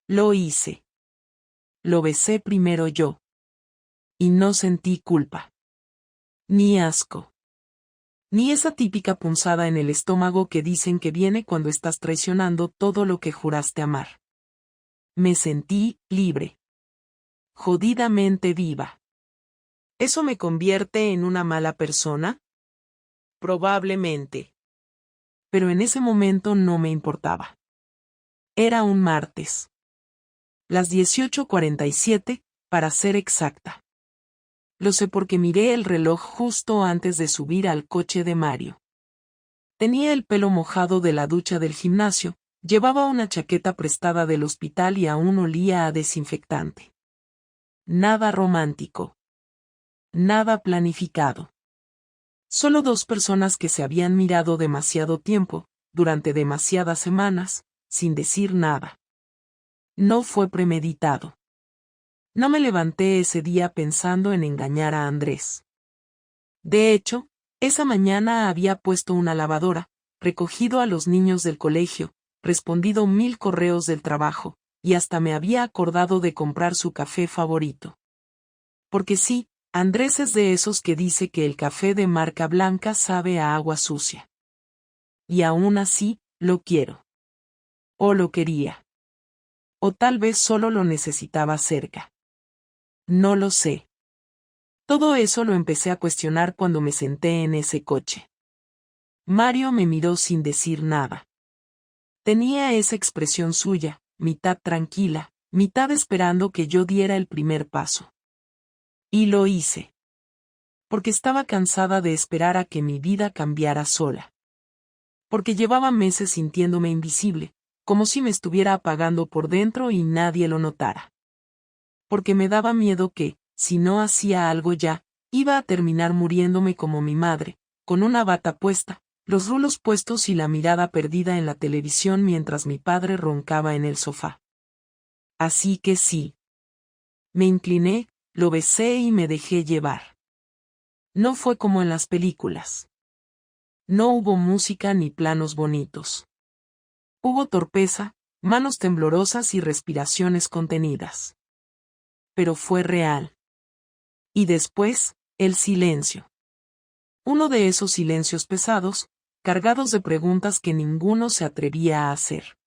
Lo hice. Lo besé primero yo. Y no sentí culpa. Ni asco. Ni esa típica punzada en el estómago que dicen que viene cuando estás traicionando todo lo que juraste amar. Me sentí libre. Jodidamente viva. ¿Eso me convierte en una mala persona? Probablemente. Pero en ese momento no me importaba. Era un martes. Las 18:47, para ser exacta. Lo sé porque miré el reloj justo antes de subir al coche de Mario. Tenía el pelo mojado de la ducha del gimnasio, llevaba una chaqueta prestada del hospital y aún olía a desinfectante. Nada romántico. Nada planificado. Solo dos personas que se habían mirado demasiado tiempo, durante demasiadas semanas, sin decir nada. No fue premeditado. No me levanté ese día pensando en engañar a Andrés. De hecho, esa mañana había puesto una lavadora, recogido a los niños del colegio, respondido 1000 correos del trabajo, y hasta me había acordado de comprar su café favorito. Porque sí, Andrés es de esos que dice que el café de marca blanca sabe a agua sucia. Y aún así, lo quiero. O lo quería. O tal vez solo lo necesitaba cerca. No lo sé. Todo eso lo empecé a cuestionar cuando me senté en ese coche. Mario me miró sin decir nada. Tenía esa expresión suya, mitad tranquila, mitad esperando que yo diera el primer paso. Y lo hice. Porque estaba cansada de esperar a que mi vida cambiara sola. Porque llevaba meses sintiéndome invisible, como si me estuviera apagando por dentro y nadie lo notara. Porque me daba miedo que, si no hacía algo ya, iba a terminar muriéndome como mi madre, con una bata puesta, los rulos puestos y la mirada perdida en la televisión mientras mi padre roncaba en el sofá. Así que sí. Me incliné, lo besé y me dejé llevar. No fue como en las películas. No hubo música ni planos bonitos. Hubo torpeza, manos temblorosas y respiraciones contenidas. Pero fue real. Y después, el silencio. Uno de esos silencios pesados, cargados de preguntas que ninguno se atrevía a hacer.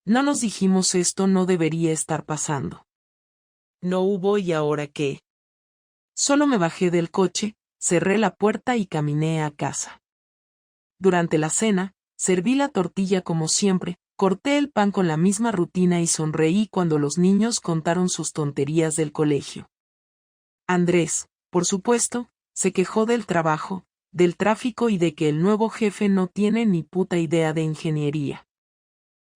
No nos dijimos esto no debería estar pasando. No hubo ¿y ahora qué? Solo me bajé del coche, cerré la puerta y caminé a casa. Durante la cena, serví la tortilla como siempre, corté el pan con la misma rutina y sonreí cuando los niños contaron sus tonterías del colegio. Andrés, por supuesto, se quejó del trabajo, del tráfico y de que el nuevo jefe no tiene ni puta idea de ingeniería.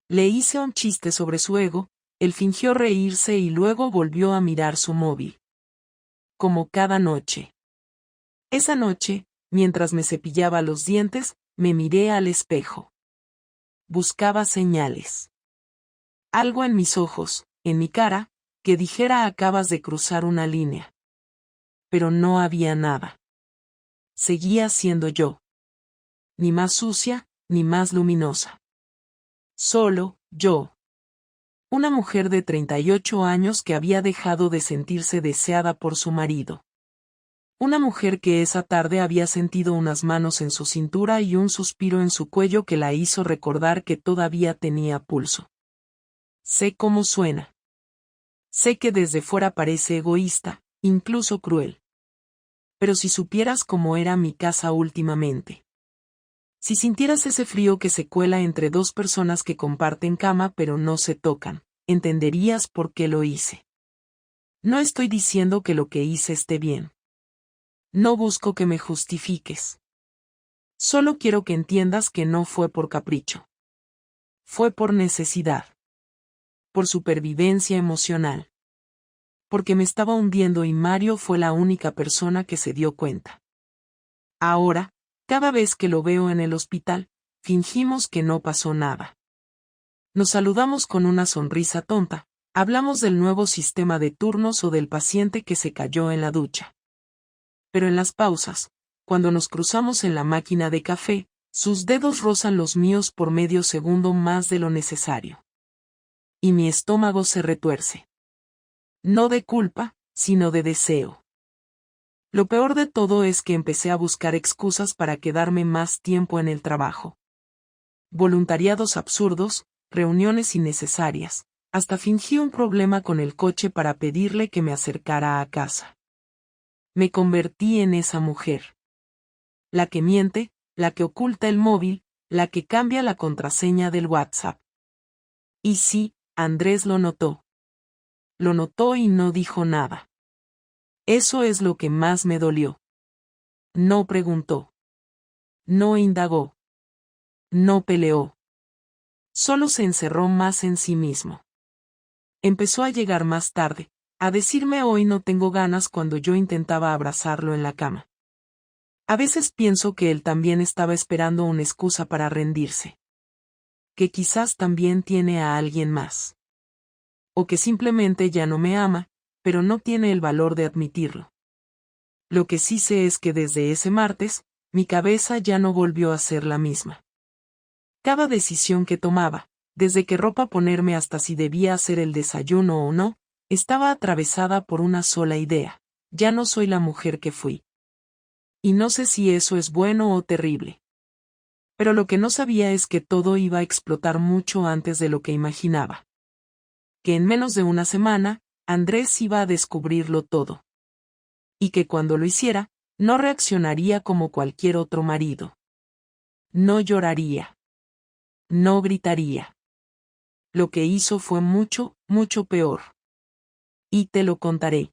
Le hice un chiste sobre su ego, él fingió reírse y luego volvió a mirar su móvil. Como cada noche. Esa noche, mientras me cepillaba los dientes, me miré al espejo. Buscaba señales. Algo en mis ojos, en mi cara, que dijera acabas de cruzar una línea. Pero no había nada. Seguía siendo yo. Ni más sucia, ni más luminosa. Solo, yo. Una mujer de 38 años que había dejado de sentirse deseada por su marido. Una mujer que esa tarde había sentido unas manos en su cintura y un suspiro en su cuello que la hizo recordar que todavía tenía pulso. Sé cómo suena. Sé que desde fuera parece egoísta, incluso cruel. Pero si supieras cómo era mi casa últimamente. Si sintieras ese frío que se cuela entre dos personas que comparten cama pero no se tocan, entenderías por qué lo hice. No estoy diciendo que lo que hice esté bien. No busco que me justifiques. Solo quiero que entiendas que no fue por capricho. Fue por necesidad. Por supervivencia emocional. Porque me estaba hundiendo y Mario fue la única persona que se dio cuenta. Ahora, cada vez que lo veo en el hospital, fingimos que no pasó nada. Nos saludamos con una sonrisa tonta, hablamos del nuevo sistema de turnos o del paciente que se cayó en la ducha. Pero en las pausas, cuando nos cruzamos en la máquina de café, sus dedos rozan los míos por medio segundo más de lo necesario. y mi estómago se retuerce. No de culpa, sino de deseo. Lo peor de todo es que empecé a buscar excusas para quedarme más tiempo en el trabajo. Voluntariados absurdos, reuniones innecesarias, hasta fingí un problema con el coche para pedirle que me acercara a casa. Me convertí en esa mujer. La que miente, la que oculta el móvil, la que cambia la contraseña del WhatsApp. Y sí, Andrés lo notó. Lo notó y no dijo nada. Eso es lo que más me dolió. No preguntó. No indagó. No peleó. Solo se encerró más en sí mismo. Empezó a llegar más tarde, a decirme hoy no tengo ganas cuando yo intentaba abrazarlo en la cama. A veces pienso que él también estaba esperando una excusa para rendirse. Que quizás también tiene a alguien más. O que simplemente ya no me ama, pero no tiene el valor de admitirlo. Lo que sí sé es que desde ese martes, mi cabeza ya no volvió a ser la misma. Cada decisión que tomaba, desde qué ropa ponerme hasta si debía hacer el desayuno o no, estaba atravesada por una sola idea: ya no soy la mujer que fui. Y no sé si eso es bueno o terrible. Pero lo que no sabía es que todo iba a explotar mucho antes de lo que imaginaba. Que en menos de una semana, Andrés iba a descubrirlo todo. Y que cuando lo hiciera, no reaccionaría como cualquier otro marido. No lloraría. No gritaría. Lo que hizo fue mucho, mucho peor. Y te lo contaré.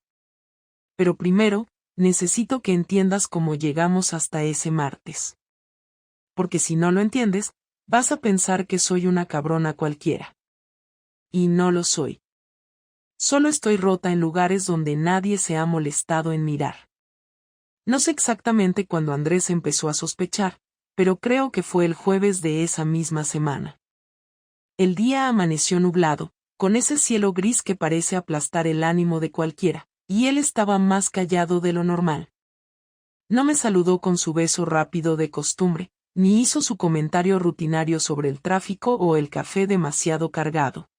Pero primero, necesito que entiendas cómo llegamos hasta ese martes. Porque si no lo entiendes, vas a pensar que soy una cabrona cualquiera. Y no lo soy. Solo estoy rota en lugares donde nadie se ha molestado en mirar. No sé exactamente cuándo Andrés empezó a sospechar, pero creo que fue el jueves de esa misma semana. El día amaneció nublado, con ese cielo gris que parece aplastar el ánimo de cualquiera, y él estaba más callado de lo normal. No me saludó con su beso rápido de costumbre, ni hizo su comentario rutinario sobre el tráfico o el café demasiado cargado.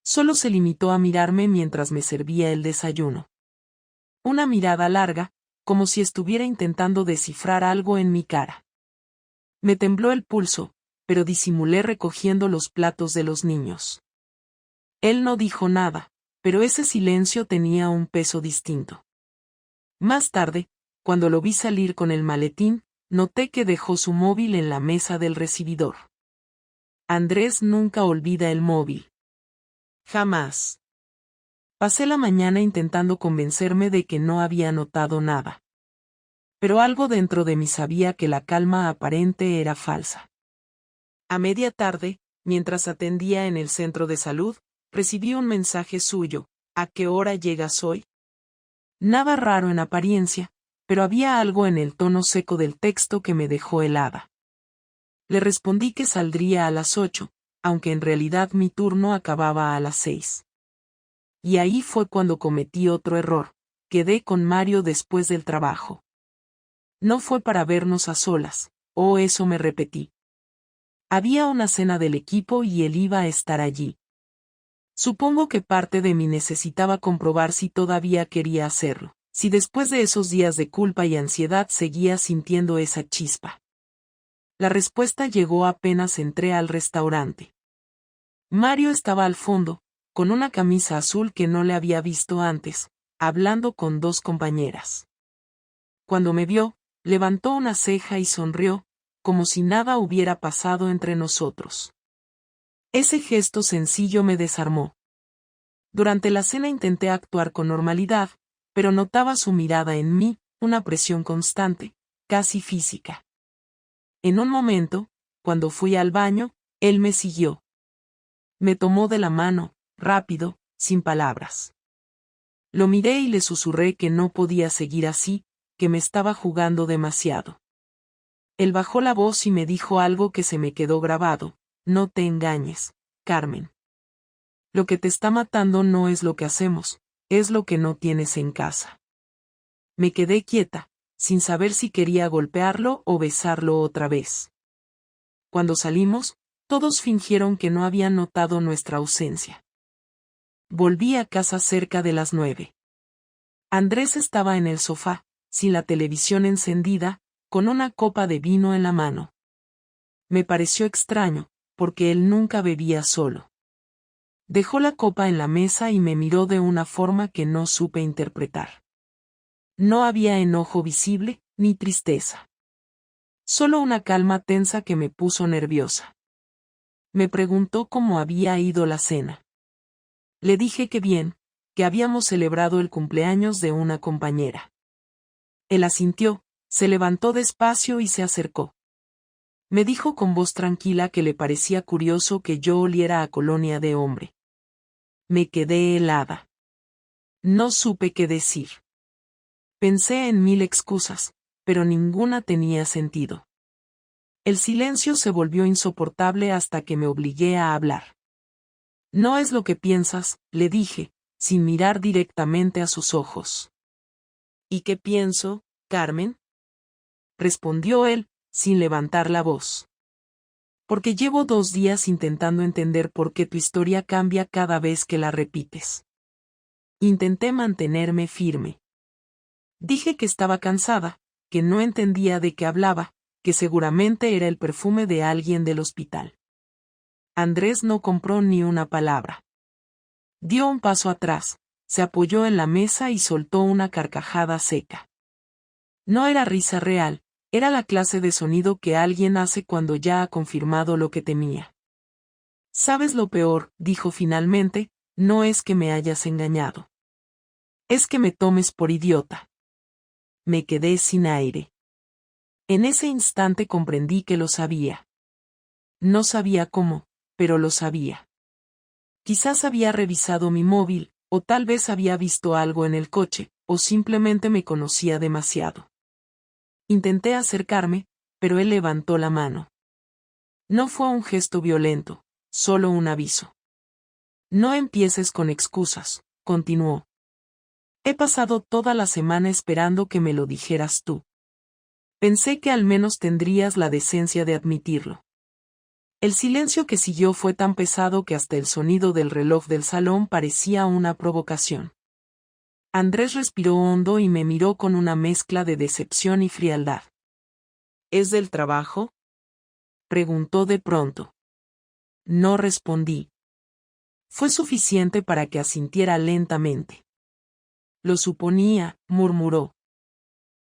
Solo se limitó a mirarme mientras me servía el desayuno. Una mirada larga, como si estuviera intentando descifrar algo en mi cara. Me tembló el pulso, pero disimulé recogiendo los platos de los niños. Él no dijo nada, pero ese silencio tenía un peso distinto. Más tarde, cuando lo vi salir con el maletín, noté que dejó su móvil en la mesa del recibidor. Andrés nunca olvida el móvil. Jamás. Pasé la mañana intentando convencerme de que no había notado nada. Pero algo dentro de mí sabía que la calma aparente era falsa. A media tarde, mientras atendía en el centro de salud, recibí un mensaje suyo: ¿a qué hora llegas hoy? Nada raro en apariencia, pero había algo en el tono seco del texto que me dejó helada. Le respondí que saldría a las 8, aunque en realidad mi turno acababa a las 6. Y ahí fue cuando cometí otro error: quedé con Mario después del trabajo. No fue para vernos a solas, o eso me repetí. Había una cena del equipo y él iba a estar allí. Supongo que parte de mí necesitaba comprobar si todavía quería hacerlo, si después de esos días de culpa y ansiedad seguía sintiendo esa chispa. La respuesta llegó apenas entré al restaurante. Mario estaba al fondo, con una camisa azul que no le había visto antes, hablando con dos compañeras. Cuando me vio, levantó una ceja y sonrió, como si nada hubiera pasado entre nosotros. Ese gesto sencillo me desarmó. Durante la cena intenté actuar con normalidad, pero notaba su mirada en mí, una presión constante, casi física. En un momento, cuando fui al baño, él me siguió. Me tomó de la mano, rápido, sin palabras. Lo miré y le susurré que no podía seguir así, que me estaba jugando demasiado. Él bajó la voz y me dijo algo que se me quedó grabado: no te engañes, Carmen. Lo que te está matando no es lo que hacemos, es lo que no tienes en casa. Me quedé quieta, sin saber si quería golpearlo o besarlo otra vez. Cuando salimos, Todos fingieron que no habían notado nuestra ausencia. Volví a casa cerca de las 9. Andrés estaba en el sofá, sin la televisión encendida, con una copa de vino en la mano. Me pareció extraño, porque él nunca bebía solo. Dejó la copa en la mesa y me miró de una forma que no supe interpretar. No había enojo visible, ni tristeza. Solo una calma tensa que me puso nerviosa. Me preguntó cómo había ido la cena. Le dije que bien, que habíamos celebrado el cumpleaños de una compañera. Él asintió, se levantó despacio y se acercó. Me dijo con voz tranquila que le parecía curioso que yo oliera a colonia de hombre. Me quedé helada. No supe qué decir. Pensé en 1000 excusas, pero ninguna tenía sentido. El silencio se volvió insoportable hasta que me obligué a hablar. No es lo que piensas, le dije, sin mirar directamente a sus ojos. ¿Y qué pienso, Carmen? Respondió él, sin levantar la voz. Porque llevo 2 días intentando entender por qué tu historia cambia cada vez que la repites. Intenté mantenerme firme. Dije que estaba cansada, que no entendía de qué hablaba, que seguramente era el perfume de alguien del hospital. Andrés no compró ni una palabra. Dio un paso atrás, se apoyó en la mesa y soltó una carcajada seca. No era risa real, era la clase de sonido que alguien hace cuando ya ha confirmado lo que temía. ¿Sabes lo peor?, dijo finalmente, no es que me hayas engañado. Es que me tomes por idiota. Me quedé sin aire. En ese instante comprendí que lo sabía. No sabía cómo, pero lo sabía. Quizás había revisado mi móvil, o tal vez había visto algo en el coche, o simplemente me conocía demasiado. Intenté acercarme, pero él levantó la mano. No fue un gesto violento, solo un aviso. No empieces con excusas, continuó. He pasado toda la semana esperando que me lo dijeras tú. Pensé que al menos tendrías la decencia de admitirlo. El silencio que siguió fue tan pesado que hasta el sonido del reloj del salón parecía una provocación. Andrés respiró hondo y me miró con una mezcla de decepción y frialdad. ¿Es del trabajo?, preguntó de pronto. No respondí. Fue suficiente para que asintiera lentamente. Lo suponía, murmuró.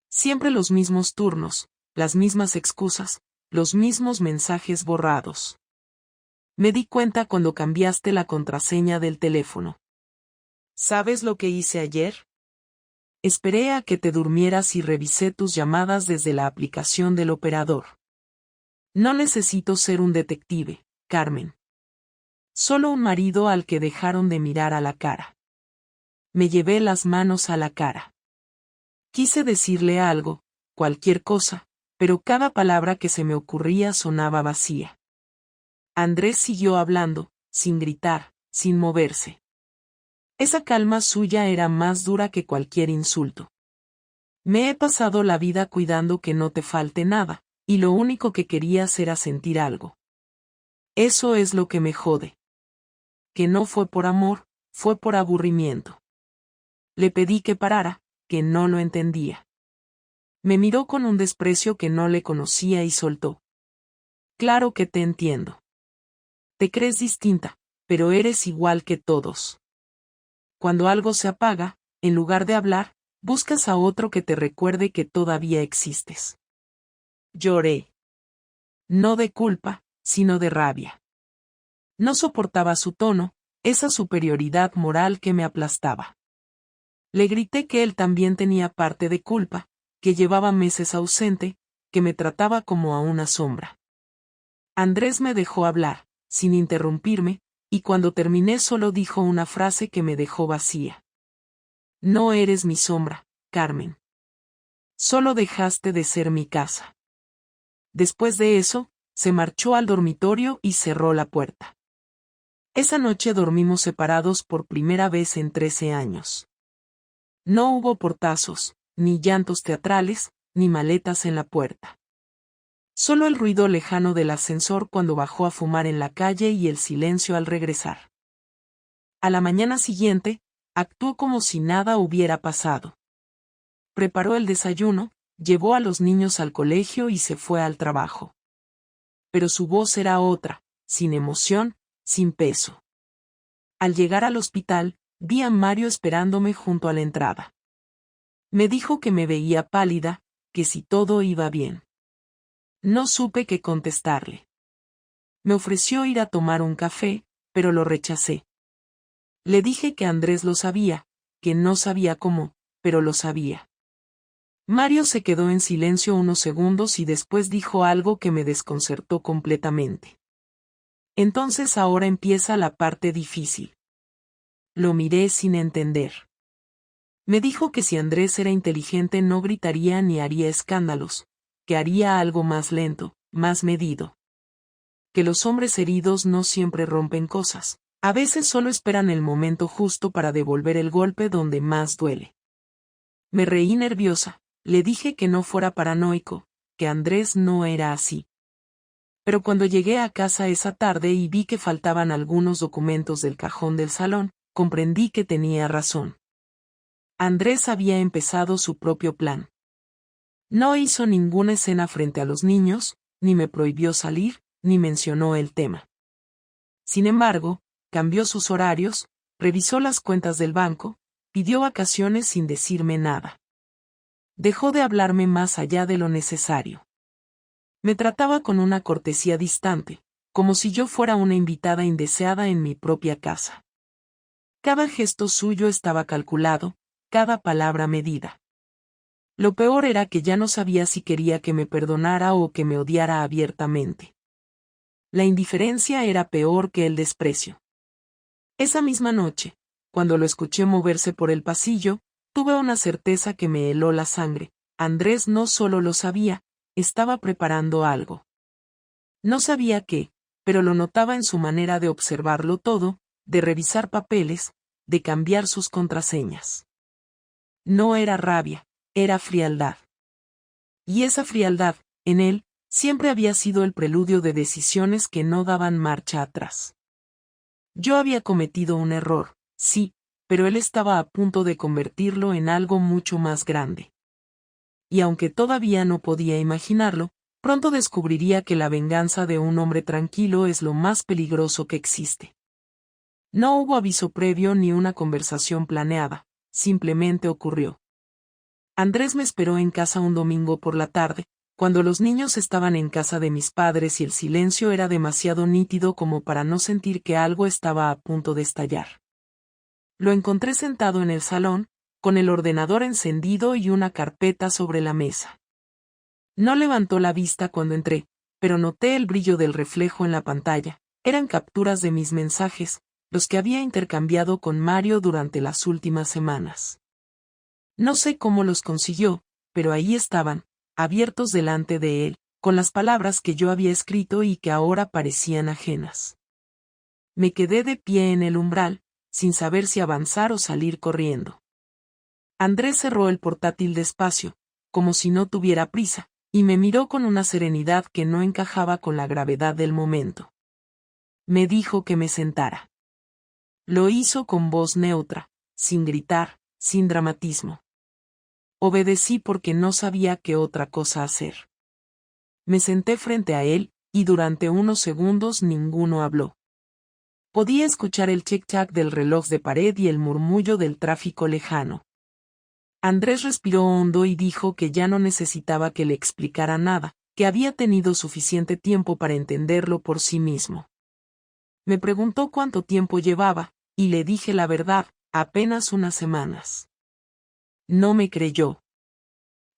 Siempre los mismos turnos, las mismas excusas, los mismos mensajes borrados. Me di cuenta cuando cambiaste la contraseña del teléfono. ¿Sabes lo que hice ayer? Esperé a que te durmieras y revisé tus llamadas desde la aplicación del operador. No necesito ser un detective, Carmen. Solo un marido al que dejaron de mirar a la cara. Me llevé las manos a la cara. Quise decirle algo, cualquier cosa, pero cada palabra que se me ocurría sonaba vacía. Andrés siguió hablando, sin gritar, sin moverse. Esa calma suya era más dura que cualquier insulto. Me he pasado la vida cuidando que no te falte nada, y lo único que querías era sentir algo. Eso es lo que me jode. Que no fue por amor, fue por aburrimiento. Le pedí que parara, que no lo entendía. Me miró con un desprecio que no le conocía y soltó. Claro que te entiendo. Te crees distinta, pero eres igual que todos. Cuando algo se apaga, en lugar de hablar, buscas a otro que te recuerde que todavía existes. Lloré. No de culpa, sino de rabia. No soportaba su tono, esa superioridad moral que me aplastaba. Le grité que él también tenía parte de culpa, que llevaba meses ausente, que me trataba como a una sombra. Andrés me dejó hablar, sin interrumpirme, y cuando terminé solo dijo una frase que me dejó vacía. No eres mi sombra, Carmen. Solo dejaste de ser mi casa. Después de eso, se marchó al dormitorio y cerró la puerta. Esa noche dormimos separados por primera vez en 13 años. No hubo portazos, ni llantos teatrales, ni maletas en la puerta. Solo el ruido lejano del ascensor cuando bajó a fumar en la calle y el silencio al regresar. A la mañana siguiente, actuó como si nada hubiera pasado. Preparó el desayuno, llevó a los niños al colegio y se fue al trabajo. Pero su voz era otra, sin emoción, sin peso. Al llegar al hospital, vi a Mario esperándome junto a la entrada. Me dijo que me veía pálida, que si todo iba bien. No supe qué contestarle. Me ofreció ir a tomar un café, pero lo rechacé. Le dije que Andrés lo sabía, que no sabía cómo, pero lo sabía. Mario se quedó en silencio unos segundos y después dijo algo que me desconcertó completamente. Entonces ahora empieza la parte difícil. Lo miré sin entender. Me dijo que si Andrés era inteligente no gritaría ni haría escándalos, que haría algo más lento, más medido. Que los hombres heridos no siempre rompen cosas, a veces solo esperan el momento justo para devolver el golpe donde más duele. Me reí nerviosa, le dije que no fuera paranoico, que Andrés no era así. Pero cuando llegué a casa esa tarde y vi que faltaban algunos documentos del cajón del salón, comprendí que tenía razón. Andrés había empezado su propio plan. No hizo ninguna escena frente a los niños, ni me prohibió salir, ni mencionó el tema. Sin embargo, cambió sus horarios, revisó las cuentas del banco, pidió vacaciones sin decirme nada. Dejó de hablarme más allá de lo necesario. Me trataba con una cortesía distante, como si yo fuera una invitada indeseada en mi propia casa. Cada gesto suyo estaba calculado, cada palabra medida. Lo peor era que ya no sabía si quería que me perdonara o que me odiara abiertamente. La indiferencia era peor que el desprecio. Esa misma noche, cuando lo escuché moverse por el pasillo, tuve una certeza que me heló la sangre. Andrés no solo lo sabía, estaba preparando algo. No sabía qué, pero lo notaba en su manera de observarlo todo, de revisar papeles, de cambiar sus contraseñas. No era rabia, era frialdad. Y esa frialdad, en él, siempre había sido el preludio de decisiones que no daban marcha atrás. Yo había cometido un error, sí, pero él estaba a punto de convertirlo en algo mucho más grande. Y aunque todavía no podía imaginarlo, pronto descubriría que la venganza de un hombre tranquilo es lo más peligroso que existe. No hubo aviso previo ni una conversación planeada, simplemente ocurrió. Andrés me esperó en casa un domingo por la tarde, cuando los niños estaban en casa de mis padres y el silencio era demasiado nítido como para no sentir que algo estaba a punto de estallar. Lo encontré sentado en el salón, con el ordenador encendido y una carpeta sobre la mesa. No levantó la vista cuando entré, pero noté el brillo del reflejo en la pantalla. Eran capturas de mis mensajes, los que había intercambiado con Mario durante las últimas semanas. No sé cómo los consiguió, pero ahí estaban, abiertos delante de él, con las palabras que yo había escrito y que ahora parecían ajenas. Me quedé de pie en el umbral, sin saber si avanzar o salir corriendo. Andrés cerró el portátil despacio, como si no tuviera prisa, y me miró con una serenidad que no encajaba con la gravedad del momento. Me dijo que me sentara. Lo hizo con voz neutra, sin gritar, sin dramatismo. Obedecí porque no sabía qué otra cosa hacer. Me senté frente a él, y durante unos segundos ninguno habló. Podía escuchar el tic-tac del reloj de pared y el murmullo del tráfico lejano. Andrés respiró hondo y dijo que ya no necesitaba que le explicara nada, que había tenido suficiente tiempo para entenderlo por sí mismo. Me preguntó cuánto tiempo llevaba, y le dije la verdad, apenas unas semanas. No me creyó.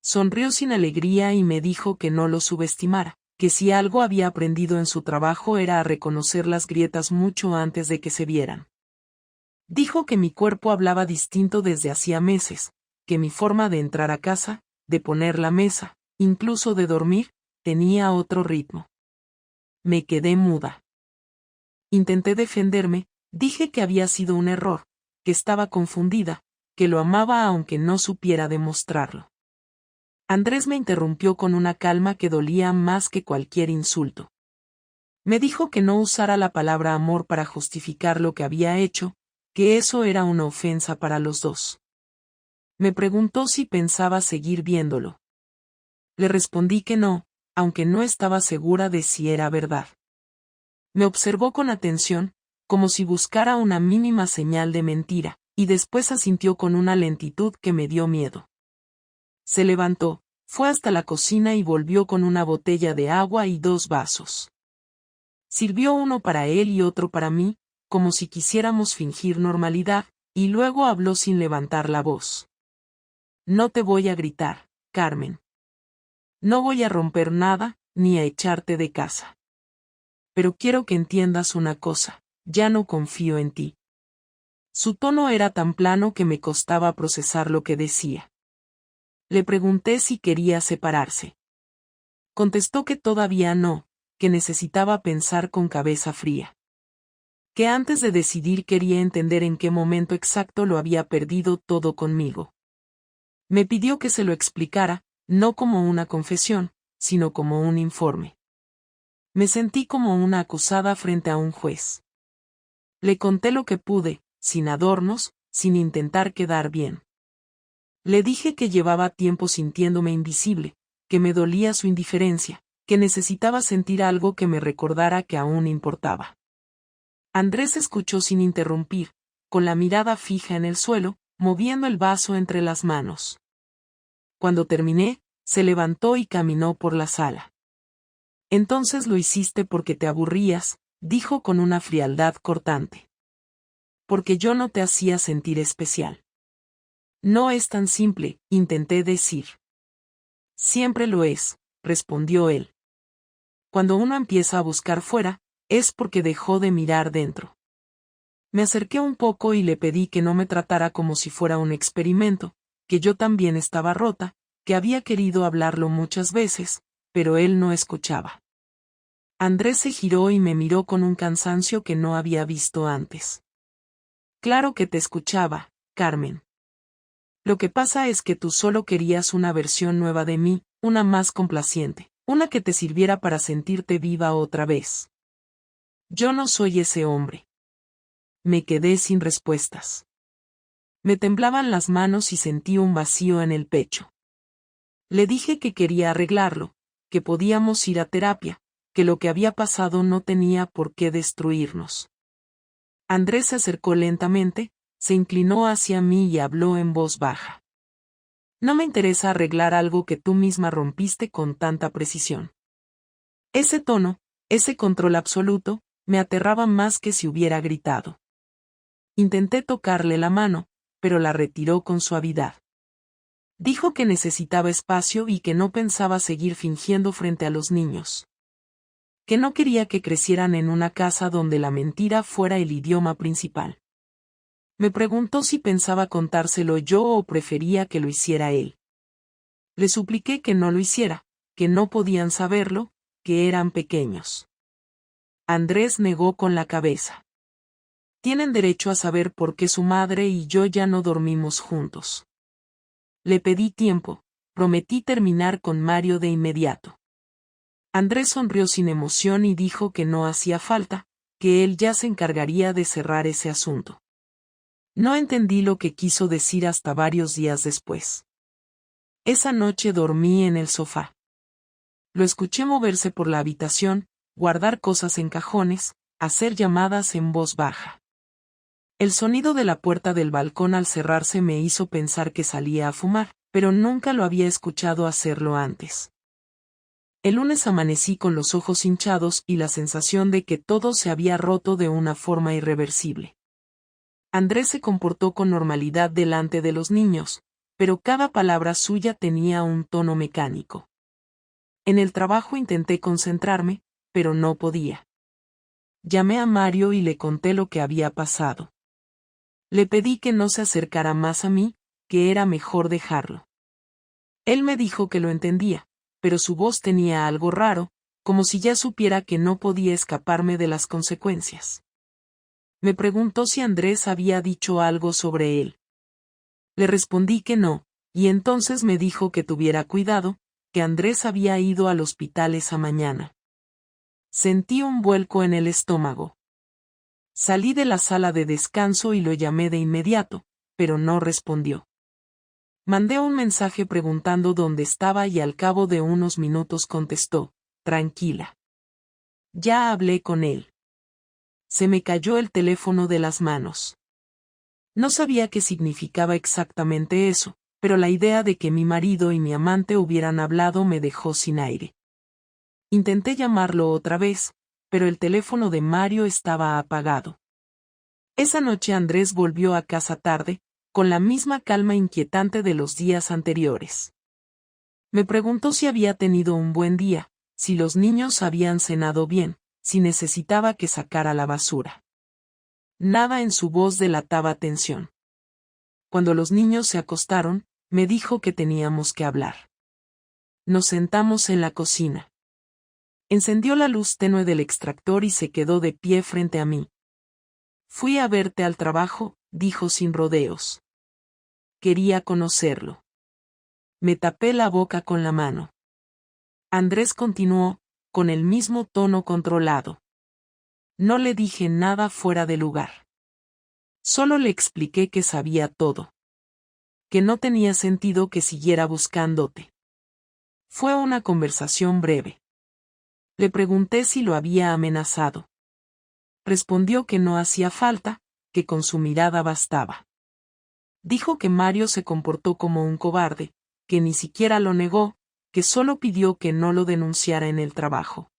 Sonrió sin alegría y me dijo que no lo subestimara, que si algo había aprendido en su trabajo era a reconocer las grietas mucho antes de que se vieran. Dijo que mi cuerpo hablaba distinto desde hacía meses, que mi forma de entrar a casa, de poner la mesa, incluso de dormir, tenía otro ritmo. Me quedé muda. Intenté defenderme, dije que había sido un error, que estaba confundida, que lo amaba aunque no supiera demostrarlo. Andrés me interrumpió con una calma que dolía más que cualquier insulto. Me dijo que no usara la palabra amor para justificar lo que había hecho, que eso era una ofensa para los dos. Me preguntó si pensaba seguir viéndolo. Le respondí que no, aunque no estaba segura de si era verdad. Me observó con atención, como si buscara una mínima señal de mentira, y después asintió con una lentitud que me dio miedo. Se levantó, fue hasta la cocina y volvió con una botella de agua y 2 vasos. Sirvió uno para él y otro para mí, como si quisiéramos fingir normalidad, y luego habló sin levantar la voz. No te voy a gritar, Carmen. No voy a romper nada, ni a echarte de casa. Pero quiero que entiendas una cosa, ya no confío en ti. Su tono era tan plano que me costaba procesar lo que decía. Le pregunté si quería separarse. Contestó que todavía no, que necesitaba pensar con cabeza fría. Que antes de decidir quería entender en qué momento exacto lo había perdido todo conmigo. Me pidió que se lo explicara, no como una confesión, sino como un informe. Me sentí como una acusada frente a un juez. Le conté lo que pude, sin adornos, sin intentar quedar bien. Le dije que llevaba tiempo sintiéndome invisible, que me dolía su indiferencia, que necesitaba sentir algo que me recordara que aún importaba. Andrés escuchó sin interrumpir, con la mirada fija en el suelo, moviendo el vaso entre las manos. Cuando terminé, se levantó y caminó por la sala. Entonces lo hiciste porque te aburrías, dijo con una frialdad cortante. Porque yo no te hacía sentir especial. No es tan simple, intenté decir. Siempre lo es, respondió él. Cuando uno empieza a buscar fuera, es porque dejó de mirar dentro. Me acerqué un poco y le pedí que no me tratara como si fuera un experimento, que yo también estaba rota, que había querido hablarlo muchas veces, pero él no escuchaba. Andrés se giró y me miró con un cansancio que no había visto antes. Claro que te escuchaba, Carmen. Lo que pasa es que tú solo querías una versión nueva de mí, una más complaciente, una que te sirviera para sentirte viva otra vez. Yo no soy ese hombre. Me quedé sin respuestas. Me temblaban las manos y sentí un vacío en el pecho. Le dije que quería arreglarlo, que podíamos ir a terapia, que lo que había pasado no tenía por qué destruirnos. Andrés se acercó lentamente, se inclinó hacia mí y habló en voz baja. No me interesa arreglar algo que tú misma rompiste con tanta precisión. Ese tono, ese control absoluto, me aterraba más que si hubiera gritado. Intenté tocarle la mano, pero la retiró con suavidad. Dijo que necesitaba espacio y que no pensaba seguir fingiendo frente a los niños. Que no quería que crecieran en una casa donde la mentira fuera el idioma principal. Me preguntó si pensaba contárselo yo o prefería que lo hiciera él. Le supliqué que no lo hiciera, que no podían saberlo, que eran pequeños. Andrés negó con la cabeza. Tienen derecho a saber por qué su madre y yo ya no dormimos juntos. Le pedí tiempo, prometí terminar con Mario de inmediato. Andrés sonrió sin emoción y dijo que no hacía falta, que él ya se encargaría de cerrar ese asunto. No entendí lo que quiso decir hasta varios días después. Esa noche dormí en el sofá. Lo escuché moverse por la habitación, guardar cosas en cajones, hacer llamadas en voz baja. El sonido de la puerta del balcón al cerrarse me hizo pensar que salía a fumar, pero nunca lo había escuchado hacerlo antes. El lunes amanecí con los ojos hinchados y la sensación de que todo se había roto de una forma irreversible. Andrés se comportó con normalidad delante de los niños, pero cada palabra suya tenía un tono mecánico. En el trabajo intenté concentrarme, pero no podía. Llamé a Mario y le conté lo que había pasado. Le pedí que no se acercara más a mí, que era mejor dejarlo. Él me dijo que lo entendía, pero su voz tenía algo raro, como si ya supiera que no podía escaparme de las consecuencias. Me preguntó si Andrés había dicho algo sobre él. Le respondí que no, Y entonces me dijo que tuviera cuidado, que Andrés había ido al hospital esa mañana. Sentí un vuelco en el estómago. Salí de la sala de descanso y lo llamé de inmediato, pero no respondió. Mandé un mensaje preguntando dónde estaba y al cabo de unos minutos contestó, tranquila. Ya hablé con él. Se me cayó el teléfono de las manos. No sabía qué significaba exactamente eso, pero la idea de que mi marido y mi amante hubieran hablado me dejó sin aire. Intenté llamarlo otra vez, pero el teléfono de Mario estaba apagado. Esa noche Andrés volvió a casa tarde, con la misma calma inquietante de los días anteriores. Me preguntó si había tenido un buen día, si los niños habían cenado bien, si necesitaba que sacara la basura. Nada en su voz delataba tensión. Cuando los niños se acostaron, me dijo que teníamos que hablar. Nos sentamos en la cocina. Encendió la luz tenue del extractor y se quedó de pie frente a mí. Fui a verte al trabajo, dijo sin rodeos. Quería conocerlo. Me tapé la boca con la mano. Andrés continuó, con el mismo tono controlado. No le dije nada fuera de lugar. Solo le expliqué que sabía todo. Que no tenía sentido que siguiera buscándote. Fue una conversación breve. Le pregunté si lo había amenazado. Respondió que no hacía falta, que con su mirada bastaba. Dijo que Mario se comportó como un cobarde, que ni siquiera lo negó, que solo pidió que no lo denunciara en el trabajo.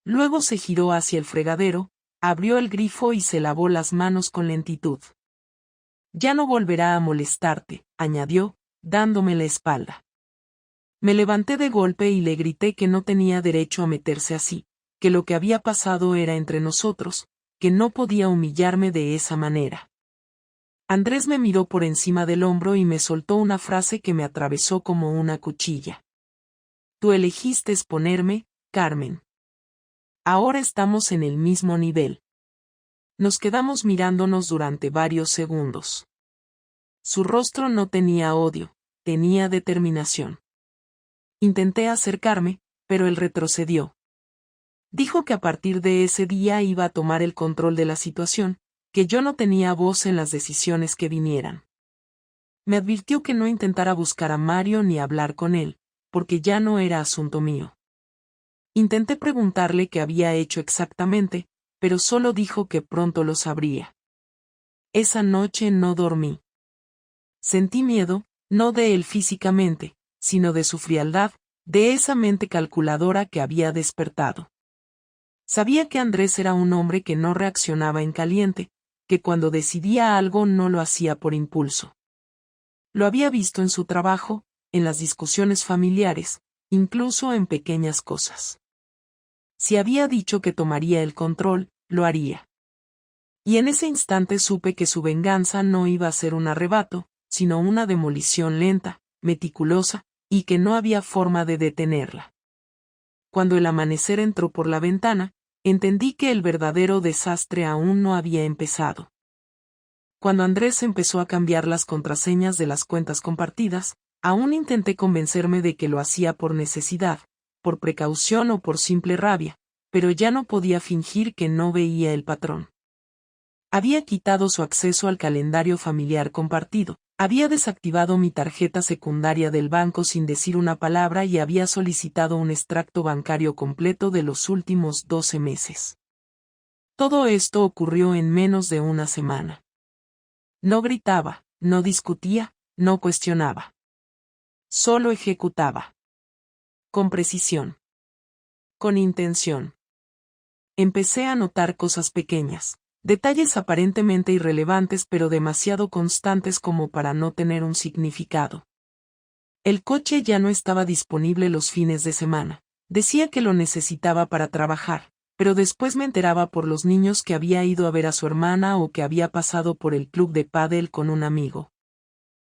Luego se giró hacia el fregadero, abrió el grifo y se lavó las manos con lentitud. Ya no volverá a molestarte, añadió, dándome la espalda. Me levanté de golpe y le grité que no tenía derecho a meterse así, que lo que había pasado era entre nosotros, que no podía humillarme de esa manera. Andrés me miró por encima del hombro y me soltó una frase que me atravesó como una cuchilla. Tú elegiste exponerme, Carmen. Ahora estamos en el mismo nivel. Nos quedamos mirándonos durante varios segundos. Su rostro no tenía odio, tenía determinación. Intenté acercarme, pero él retrocedió. Dijo que a partir de ese día iba a tomar el control de la situación, que yo no tenía voz en las decisiones que vinieran. Me advirtió que no intentara buscar a Mario ni hablar con él, porque ya no era asunto mío. Intenté preguntarle qué había hecho exactamente, pero solo dijo que pronto lo sabría. Esa noche no dormí. Sentí miedo, no de él físicamente, sino de su frialdad, de esa mente calculadora que había despertado. Sabía que Andrés era un hombre que no reaccionaba en caliente, que cuando decidía algo no lo hacía por impulso. Lo había visto en su trabajo, en las discusiones familiares, incluso en pequeñas cosas. Si había dicho que tomaría el control, lo haría. Y en ese instante supe que su venganza no iba a ser un arrebato, sino una demolición lenta, meticulosa, y que no había forma de detenerla. Cuando el amanecer entró por la ventana, entendí que el verdadero desastre aún no había empezado. Cuando Andrés empezó a cambiar las contraseñas de las cuentas compartidas, aún intenté convencerme de que lo hacía por necesidad, por precaución o por simple rabia, pero ya no podía fingir que no veía el patrón. Había quitado su acceso al calendario familiar compartido, había desactivado mi tarjeta secundaria del banco sin decir una palabra y había solicitado un extracto bancario completo de los últimos 12 meses. Todo esto ocurrió en menos de una semana. No gritaba, no discutía, no cuestionaba. Solo ejecutaba. Con precisión. Con intención. Empecé a notar cosas pequeñas. Detalles aparentemente irrelevantes pero demasiado constantes como para no tener un significado. El coche ya no estaba disponible los fines de semana. Decía que lo necesitaba para trabajar, pero después me enteraba por los niños que había ido a ver a su hermana o que había pasado por el club de pádel con un amigo.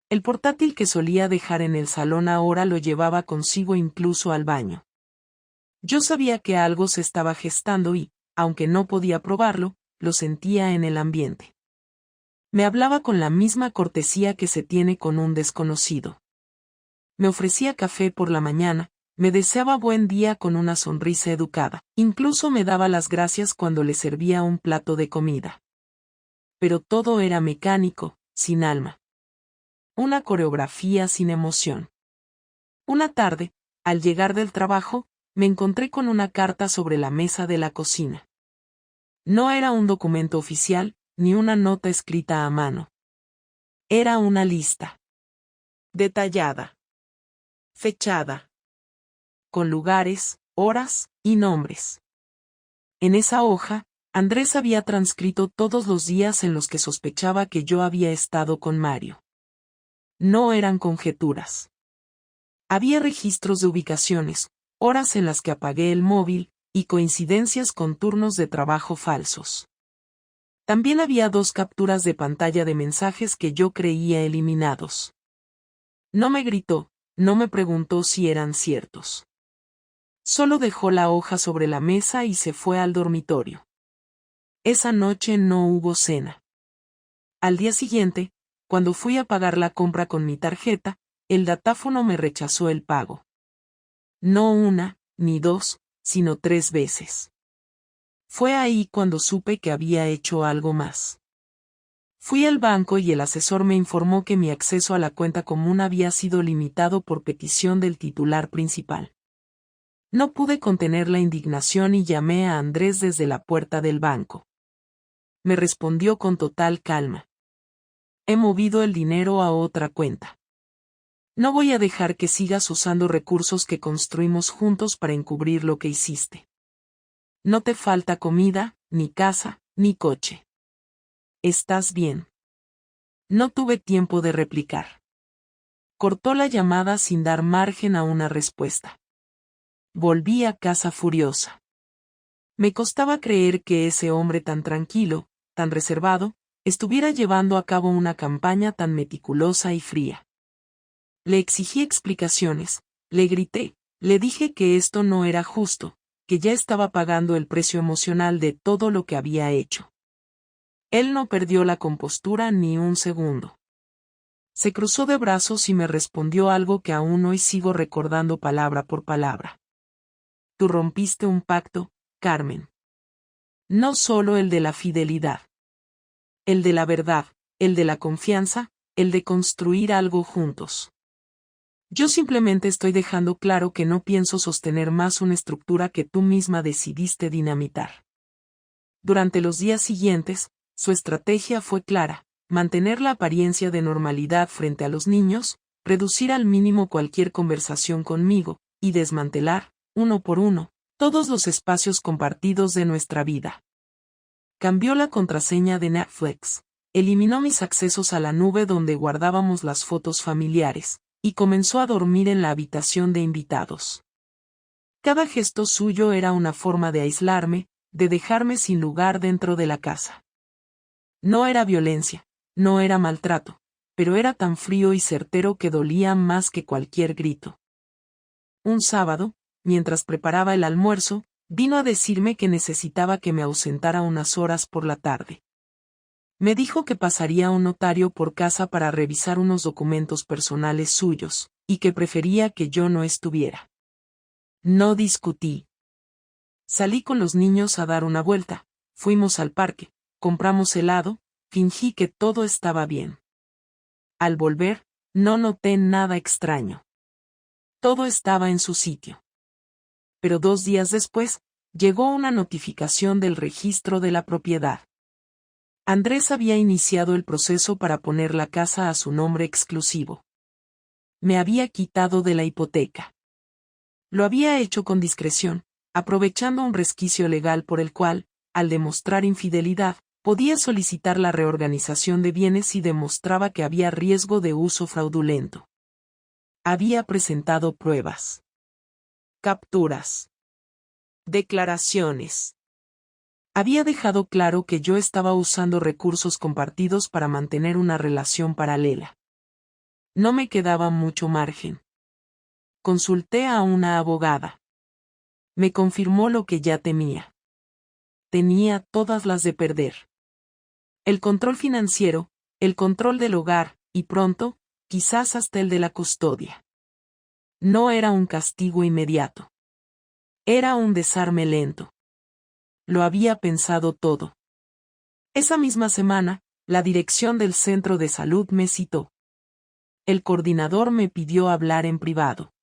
El portátil que solía dejar en el salón ahora lo llevaba consigo incluso al baño. Yo sabía que algo se estaba gestando y, aunque no podía probarlo, lo sentía en el ambiente. Me hablaba con la misma cortesía que se tiene con un desconocido. Me ofrecía café por la mañana, me deseaba buen día con una sonrisa educada, incluso me daba las gracias cuando le servía un plato de comida. Pero todo era mecánico, sin alma. Una coreografía sin emoción. Una tarde, al llegar del trabajo, me encontré con una carta sobre la mesa de la cocina. No era un documento oficial, ni una nota escrita a mano. Era una lista. Detallada. Fechada. Con lugares, horas y nombres. En esa hoja, Andrés había transcrito todos los días en los que sospechaba que yo había estado con Mario. No eran conjeturas. Había registros de ubicaciones, horas en las que apagué el móvil, y coincidencias con turnos de trabajo falsos. También había 2 capturas de pantalla de mensajes que yo creía eliminados. No me gritó, no me preguntó si eran ciertos. Solo dejó la hoja sobre la mesa y se fue al dormitorio. Esa noche no hubo cena. Al día siguiente, cuando fui a pagar la compra con mi tarjeta, el datáfono me rechazó el pago. No una, ni 2, sino 3 veces. Fue ahí cuando supe que había hecho algo más. Fui al banco y el asesor me informó que mi acceso a la cuenta común había sido limitado por petición del titular principal. No pude contener la indignación y llamé a Andrés desde la puerta del banco. Me respondió con total calma. He movido el dinero a otra cuenta. No voy a dejar que sigas usando recursos que construimos juntos para encubrir lo que hiciste. No te falta comida, ni casa, ni coche. ¿Estás bien? No tuve tiempo de replicar. Cortó la llamada sin dar margen a una respuesta. Volví a casa furiosa. Me costaba creer que ese hombre tan tranquilo, tan reservado, estuviera llevando a cabo una campaña tan meticulosa y fría. Le exigí explicaciones, le grité, le dije que esto no era justo, que ya estaba pagando el precio emocional de todo lo que había hecho. Él no perdió la compostura ni un segundo. Se cruzó de brazos y me respondió algo que aún hoy sigo recordando palabra por palabra. Tú rompiste un pacto, Carmen. No solo el de la fidelidad. El de la verdad, el de la confianza, el de construir algo juntos. Yo simplemente estoy dejando claro que no pienso sostener más una estructura que tú misma decidiste dinamitar. Durante los días siguientes, su estrategia fue clara: mantener la apariencia de normalidad frente a los niños, reducir al mínimo cualquier conversación conmigo, y desmantelar, uno por uno, todos los espacios compartidos de nuestra vida. Cambió la contraseña de Netflix, eliminó mis accesos a la nube donde guardábamos las fotos familiares, y comenzó a dormir en la habitación de invitados. Cada gesto suyo era una forma de aislarme, de dejarme sin lugar dentro de la casa. No era violencia, no era maltrato, pero era tan frío y certero que dolía más que cualquier grito. Un sábado, mientras preparaba el almuerzo, vino a decirme que necesitaba que me ausentara unas horas por la tarde. Me dijo que pasaría un notario por casa para revisar unos documentos personales suyos, y que prefería que yo no estuviera. No discutí. Salí con los niños a dar una vuelta, fuimos al parque, compramos helado, fingí que todo estaba bien. Al volver, no noté nada extraño. Todo estaba en su sitio. Pero 2 días después, llegó una notificación del registro de la propiedad. Andrés había iniciado el proceso para poner la casa a su nombre exclusivo. Me había quitado de la hipoteca. Lo había hecho con discreción, aprovechando un resquicio legal por el cual, al demostrar infidelidad, podía solicitar la reorganización de bienes si demostraba que había riesgo de uso fraudulento. Había presentado pruebas. Capturas. Declaraciones. Había dejado claro que yo estaba usando recursos compartidos para mantener una relación paralela. No me quedaba mucho margen. Consulté a una abogada. Me confirmó lo que ya temía. Tenía todas las de perder. El control financiero, el control del hogar, y pronto, quizás hasta el de la custodia. No era un castigo inmediato. Era un desarme lento. Lo había pensado todo. Esa misma semana, la dirección del centro de salud me citó. El coordinador me pidió hablar en privado.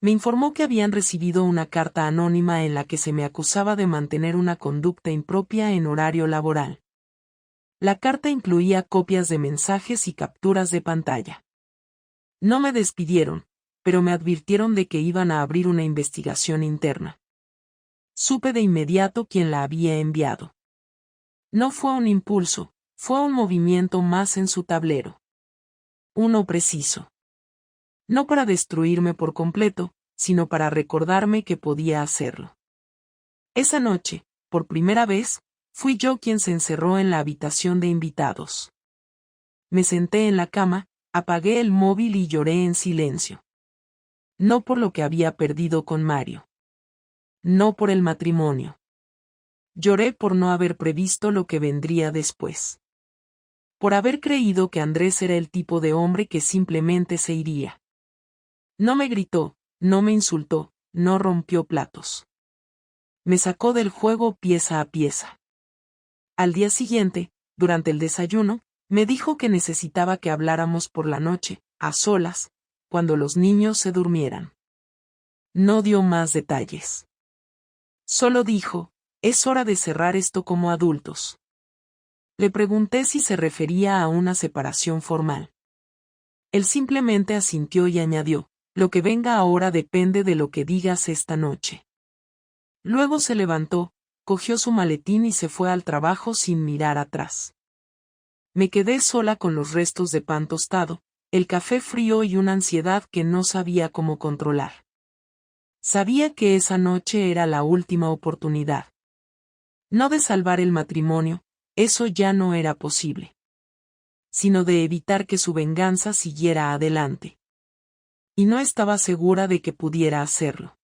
Me informó que habían recibido una carta anónima en la que se me acusaba de mantener una conducta impropia en horario laboral. La carta incluía copias de mensajes y capturas de pantalla. No me despidieron, pero me advirtieron de que iban a abrir una investigación interna. Supe de inmediato quién la había enviado. No fue un impulso, fue un movimiento más en su tablero. Uno preciso. No para destruirme por completo, sino para recordarme que podía hacerlo. Esa noche, por primera vez, fui yo quien se encerró en la habitación de invitados. Me senté en la cama, apagué el móvil y lloré en silencio. No por lo que había perdido con Mario. No por el matrimonio. Lloré por no haber previsto lo que vendría después. Por haber creído que Andrés era el tipo de hombre que simplemente se iría. No me gritó, no me insultó, no rompió platos. Me sacó del juego pieza a pieza. Al día siguiente, durante el desayuno, me dijo que necesitaba que habláramos por la noche, a solas, cuando los niños se durmieran. No dio más detalles. Solo dijo, es hora de cerrar esto como adultos. Le pregunté si se refería a una separación formal. Él simplemente asintió y añadió, lo que venga ahora depende de lo que digas esta noche. Luego se levantó, cogió su maletín y se fue al trabajo sin mirar atrás. Me quedé sola con los restos de pan tostado, el café frío y una ansiedad que no sabía cómo controlar. Sabía que esa noche era la última oportunidad. No de salvar el matrimonio, eso ya no era posible. Sino de evitar que su venganza siguiera adelante. Y no estaba segura de que pudiera hacerlo.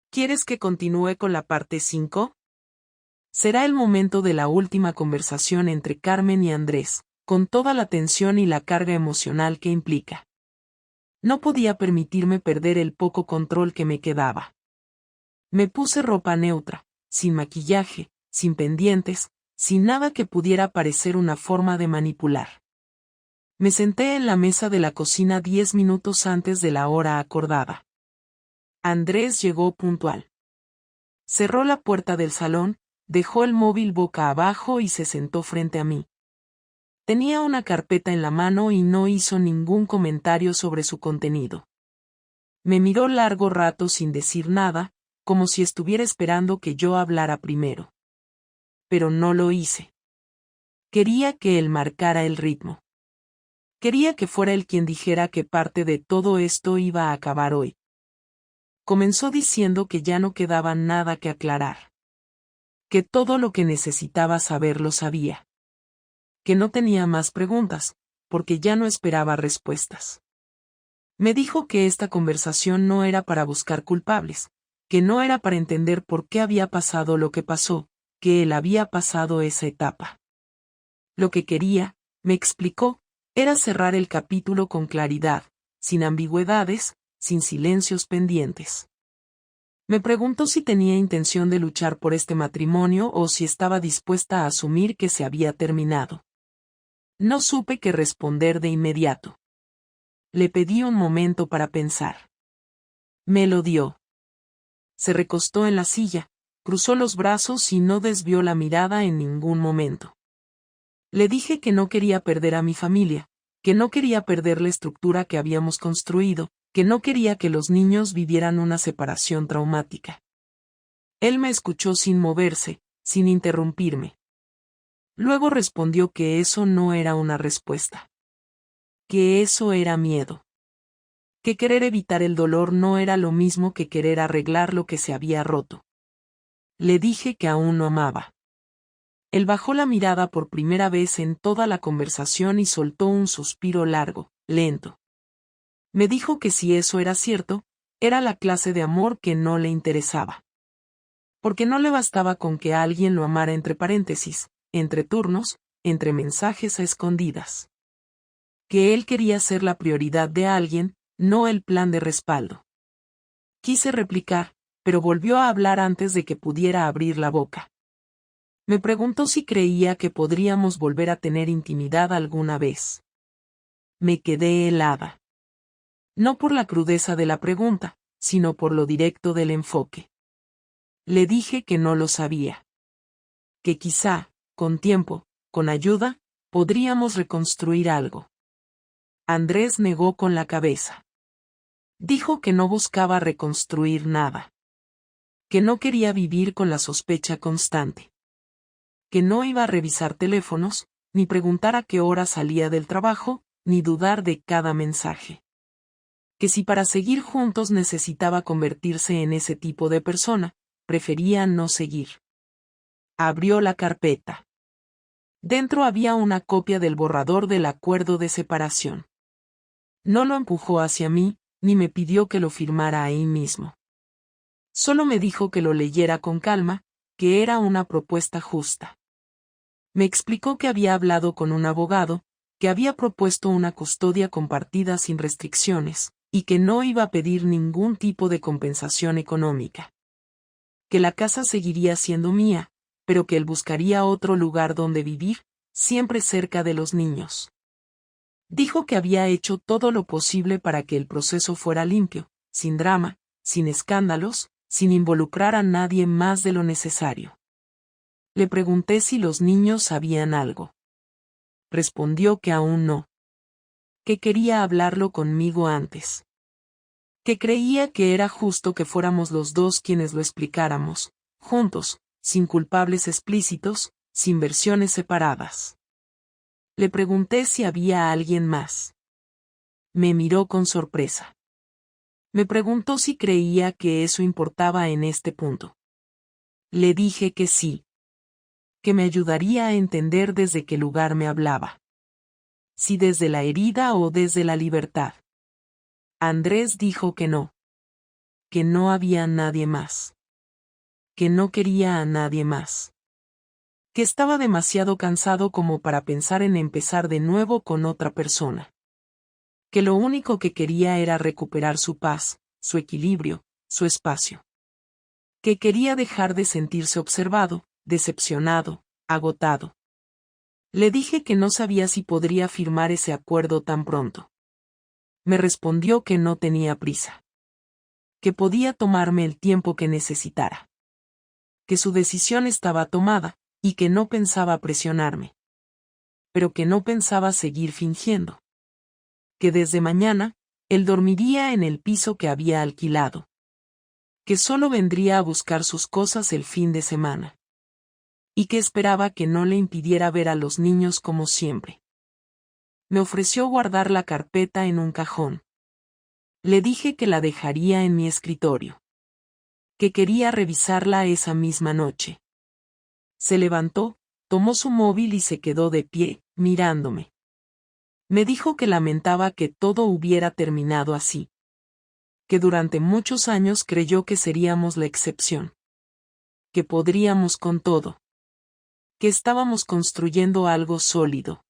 ¿Quieres que continúe con la parte 5? Será el momento de la última conversación entre Carmen y Andrés, con toda la tensión y la carga emocional que implica. No podía permitirme perder el poco control que me quedaba. Me puse ropa neutra, sin maquillaje, sin pendientes, sin nada que pudiera parecer una forma de manipular. Me senté en la mesa de la cocina 10 minutos antes de la hora acordada. Andrés llegó puntual. Cerró la puerta del salón, dejó el móvil boca abajo y se sentó frente a mí. Tenía una carpeta en la mano y no hizo ningún comentario sobre su contenido. Me miró largo rato sin decir nada, como si estuviera esperando que yo hablara primero. Pero no lo hice. Quería que él marcara el ritmo. Quería que fuera él quien dijera que parte de todo esto iba a acabar hoy. Comenzó diciendo que ya no quedaba nada que aclarar. Que todo lo que necesitaba saber lo sabía. Que no tenía más preguntas, porque ya no esperaba respuestas. Me dijo que esta conversación no era para buscar culpables, que no era para entender por qué había pasado lo que pasó, que él había pasado esa etapa. Lo que quería, me explicó, era cerrar el capítulo con claridad, sin ambigüedades, sin silencios pendientes. Me preguntó si tenía intención de luchar por este matrimonio o si estaba dispuesta a asumir que se había terminado. No supe qué responder de inmediato. Le pedí un momento para pensar. Me lo dio. Se recostó en la silla, cruzó los brazos y no desvió la mirada en ningún momento. Le dije que no quería perder a mi familia, que no quería perder la estructura que habíamos construido, que no quería que los niños vivieran una separación traumática. Él me escuchó sin moverse, sin interrumpirme. Luego respondió que eso no era una respuesta. Que eso era miedo. Que querer evitar el dolor no era lo mismo que querer arreglar lo que se había roto. Le dije que aún lo amaba. Él bajó la mirada por primera vez en toda la conversación y soltó un suspiro largo, lento. Me dijo que si eso era cierto, era la clase de amor que no le interesaba. Porque no le bastaba con que alguien lo amara entre paréntesis, entre turnos, entre mensajes a escondidas. Que él quería ser la prioridad de alguien, no el plan de respaldo. Quise replicar, pero volvió a hablar antes de que pudiera abrir la boca. Me preguntó si creía que podríamos volver a tener intimidad alguna vez. Me quedé helada. No por la crudeza de la pregunta, sino por lo directo del enfoque. Le dije que no lo sabía. Que quizá, con tiempo, con ayuda, podríamos reconstruir algo. Andrés negó con la cabeza. Dijo que no buscaba reconstruir nada. Que no quería vivir con la sospecha constante. Que no iba a revisar teléfonos, ni preguntar a qué hora salía del trabajo, ni dudar de cada mensaje. Que si para seguir juntos necesitaba convertirse en ese tipo de persona, prefería no seguir. Abrió la carpeta. Dentro había una copia del borrador del acuerdo de separación. No lo empujó hacia mí, ni me pidió que lo firmara ahí mismo. Solo me dijo que lo leyera con calma, que era una propuesta justa. Me explicó que había hablado con un abogado, que había propuesto una custodia compartida sin restricciones, y que no iba a pedir ningún tipo de compensación económica. Que la casa seguiría siendo mía, pero que él buscaría otro lugar donde vivir, siempre cerca de los niños. Dijo que había hecho todo lo posible para que el proceso fuera limpio, sin drama, sin escándalos, sin involucrar a nadie más de lo necesario. Le pregunté si los niños sabían algo. Respondió que aún no. Que quería hablarlo conmigo antes. Que creía que era justo que fuéramos los dos quienes lo explicáramos, juntos, sin culpables explícitos, sin versiones separadas. Le pregunté si había alguien más. Me miró con sorpresa. Me preguntó si creía que eso importaba en este punto. Le dije que sí. Que me ayudaría a entender desde qué lugar me hablaba. Si desde la herida o desde la libertad. Andrés dijo que no. Que no había nadie más. Que no quería a nadie más. Que estaba demasiado cansado como para pensar en empezar de nuevo con otra persona. Que lo único que quería era recuperar su paz, su equilibrio, su espacio. Que quería dejar de sentirse observado, decepcionado, agotado. Le dije que no sabía si podría firmar ese acuerdo tan pronto. Me respondió que no tenía prisa. Que podía tomarme el tiempo que necesitara. Que su decisión estaba tomada, y que no pensaba presionarme. Pero que no pensaba seguir fingiendo. Que desde mañana, él dormiría en el piso que había alquilado. Que solo vendría a buscar sus cosas el fin de semana. Y que esperaba que no le impidiera ver a los niños como siempre. Me ofreció guardar la carpeta en un cajón. Le dije que la dejaría en mi escritorio. Que quería revisarla esa misma noche. Se levantó, tomó su móvil y se quedó de pie, mirándome. Me dijo que lamentaba que todo hubiera terminado así. Que durante muchos años creyó que seríamos la excepción. Que podríamos con todo. Que estábamos construyendo algo sólido.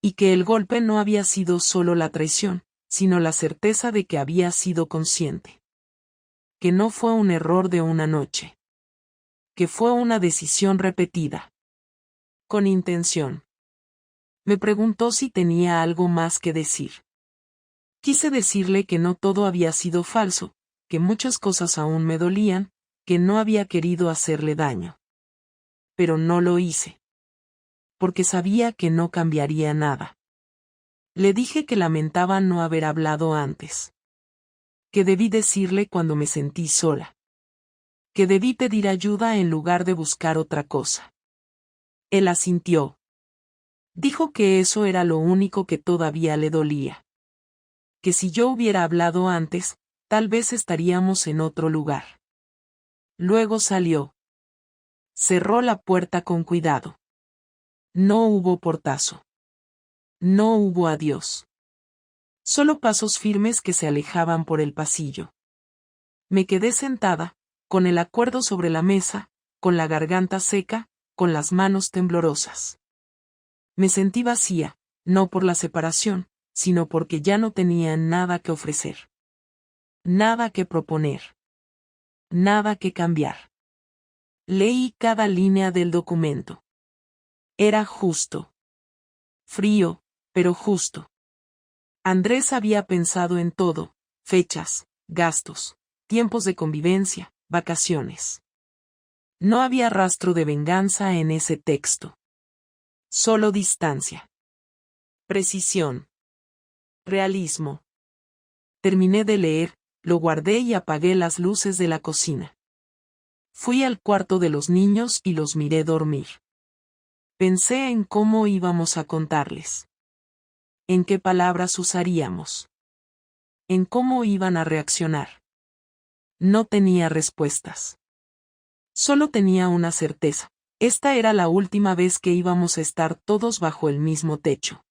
Y que el golpe no había sido solo la traición, sino la certeza de que había sido consciente. Que no fue un error de una noche. Que fue una decisión repetida. Con intención. Me preguntó si tenía algo más que decir. Quise decirle que no todo había sido falso, que muchas cosas aún me dolían, que no había querido hacerle daño. Pero no lo hice. Porque sabía que no cambiaría nada. Le dije que lamentaba no haber hablado antes. Que debí decirle cuando me sentí sola. Que debí pedir ayuda en lugar de buscar otra cosa. Él asintió. Dijo que eso era lo único que todavía le dolía. Que si yo hubiera hablado antes, tal vez estaríamos en otro lugar. Luego salió. Cerró la puerta con cuidado. No hubo portazo. No hubo adiós. Solo pasos firmes que se alejaban por el pasillo. Me quedé sentada, con el acuerdo sobre la mesa, con la garganta seca, con las manos temblorosas. Me sentí vacía, no por la separación, sino porque ya no tenía nada que ofrecer. Nada que proponer. Nada que cambiar. Leí cada línea del documento. Era justo. Frío, pero justo. Andrés había pensado en todo: fechas, gastos, tiempos de convivencia, vacaciones. No había rastro de venganza en ese texto. Solo distancia. Precisión. Realismo. Terminé de leer, lo guardé y apagué las luces de la cocina. Fui al cuarto de los niños y los miré dormir. Pensé en cómo íbamos a contarles. En qué palabras usaríamos. En cómo iban a reaccionar. No tenía respuestas. Solo tenía una certeza: esta era la última vez que íbamos a estar todos bajo el mismo techo.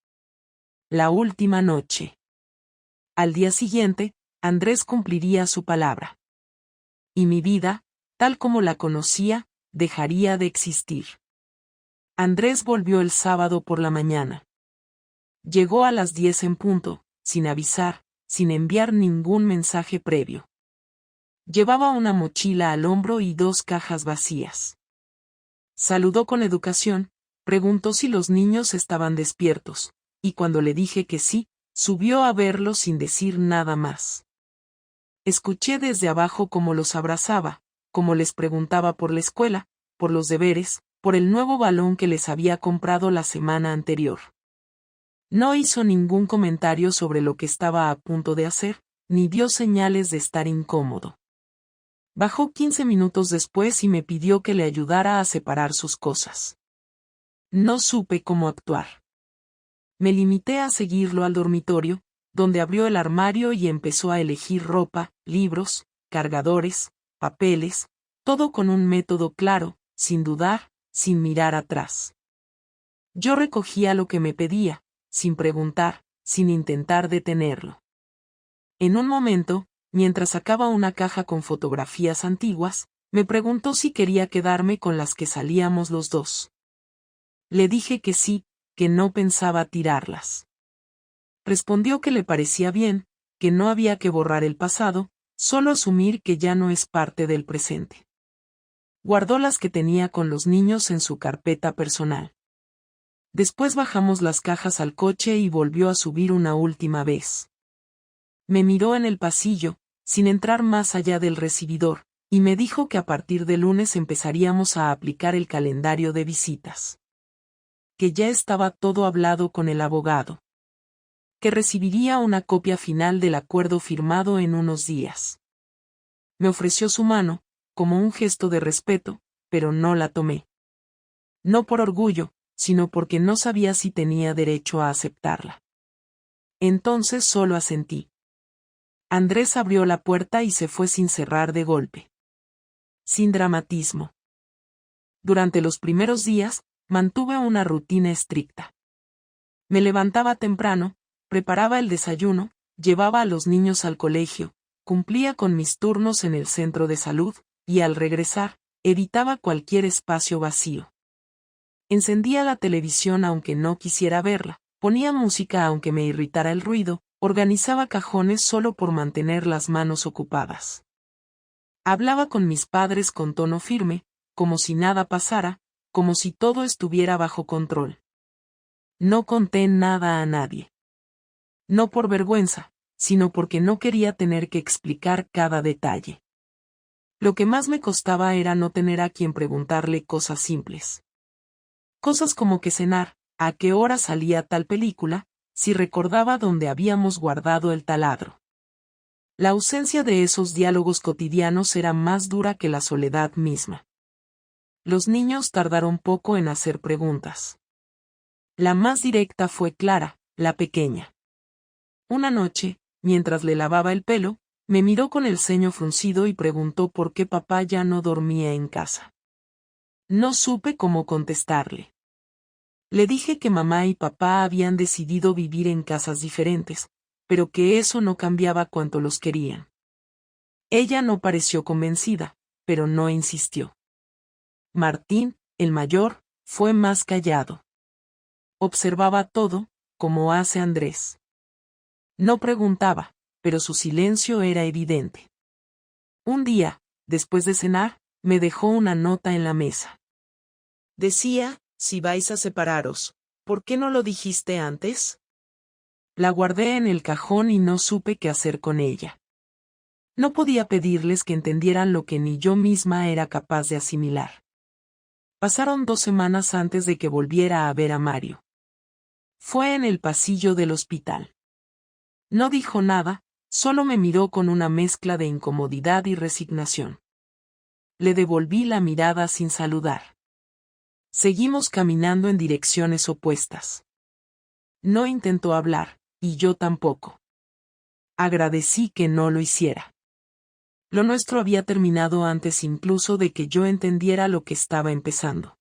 La última noche. Al día siguiente, Andrés cumpliría su palabra. Y mi vida, tal como la conocía, dejaría de existir. Andrés volvió el sábado por la mañana. Llegó a las 10 en punto, sin avisar, sin enviar ningún mensaje previo. Llevaba una mochila al hombro y 2 cajas vacías. Saludó con educación, preguntó si los niños estaban despiertos, y cuando le dije que sí, subió a verlos sin decir nada más. Escuché desde abajo cómo los abrazaba, cómo les preguntaba por la escuela, por los deberes, por el nuevo balón que les había comprado la semana anterior. No hizo ningún comentario sobre lo que estaba a punto de hacer, ni dio señales de estar incómodo. Bajó 15 minutos después y me pidió que le ayudara a separar sus cosas. No supe cómo actuar. Me limité a seguirlo al dormitorio, donde abrió el armario y empezó a elegir ropa, libros, cargadores, papeles, todo con un método claro, sin dudar, sin mirar atrás. Yo recogía lo que me pedía, sin preguntar, sin intentar detenerlo. En un momento, mientras sacaba una caja con fotografías antiguas, me preguntó si quería quedarme con las que salíamos los dos. Le dije que sí, que no pensaba tirarlas. Respondió que le parecía bien, que no había que borrar el pasado, solo asumir que ya no es parte del presente. Guardó las que tenía con los niños en su carpeta personal. Después bajamos las cajas al coche y volvió a subir una última vez. Me miró en el pasillo, sin entrar más allá del recibidor, y me dijo que a partir de lunes empezaríamos a aplicar el calendario de visitas. Que ya estaba todo hablado con el abogado. Que recibiría una copia final del acuerdo firmado en unos días. Me ofreció su mano, como un gesto de respeto, pero no la tomé. No por orgullo, sino porque no sabía si tenía derecho a aceptarla. Entonces solo asentí. Andrés abrió la puerta y se fue sin cerrar de golpe. Sin dramatismo. Durante los primeros días, mantuve una rutina estricta. Me levantaba temprano, preparaba el desayuno, llevaba a los niños al colegio, cumplía con mis turnos en el centro de salud, y al regresar, evitaba cualquier espacio vacío. Encendía la televisión aunque no quisiera verla, ponía música aunque me irritara el ruido, organizaba cajones solo por mantener las manos ocupadas. Hablaba con mis padres con tono firme, como si nada pasara, como si todo estuviera bajo control. No conté nada a nadie. No por vergüenza, sino porque no quería tener que explicar cada detalle. Lo que más me costaba era no tener a quien preguntarle cosas simples. Cosas como qué cenar, a qué hora salía tal película, si recordaba dónde habíamos guardado el taladro. La ausencia de esos diálogos cotidianos era más dura que la soledad misma. Los niños tardaron poco en hacer preguntas. La más directa fue Clara, la pequeña. Una noche, mientras le lavaba el pelo, me miró con el ceño fruncido y preguntó por qué papá ya no dormía en casa. No supe cómo contestarle. Le dije que mamá y papá habían decidido vivir en casas diferentes, pero que eso no cambiaba cuanto los querían. Ella no pareció convencida, pero no insistió. Martín, el mayor, fue más callado. Observaba todo, como hace Andrés. No preguntaba, pero su silencio era evidente. Un día, después de cenar, me dejó una nota en la mesa. Decía, si vais a separaros, ¿por qué no lo dijiste antes? La guardé en el cajón y no supe qué hacer con ella. No podía pedirles que entendieran lo que ni yo misma era capaz de asimilar. Pasaron 2 semanas antes de que volviera a ver a Mario. Fue en el pasillo del hospital. No dijo nada, solo me miró con una mezcla de incomodidad y resignación. Le devolví la mirada sin saludar. Seguimos caminando en direcciones opuestas. No intentó hablar, y yo tampoco. Agradecí que no lo hiciera. Lo nuestro había terminado antes incluso de que yo entendiera lo que estaba empezando.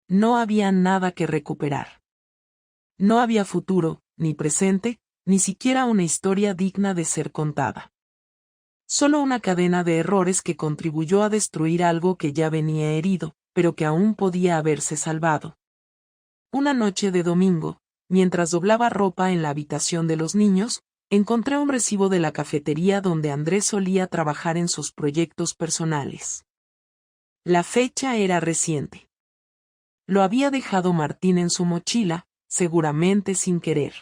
No había nada que recuperar. No había futuro, ni presente, ni siquiera una historia digna de ser contada. Solo una cadena de errores que contribuyó a destruir algo que ya venía herido, pero que aún podía haberse salvado. Una noche de domingo, mientras doblaba ropa en la habitación de los niños, encontré un recibo de la cafetería donde Andrés solía trabajar en sus proyectos personales. La fecha era reciente. Lo había dejado Martín en su mochila, seguramente sin querer.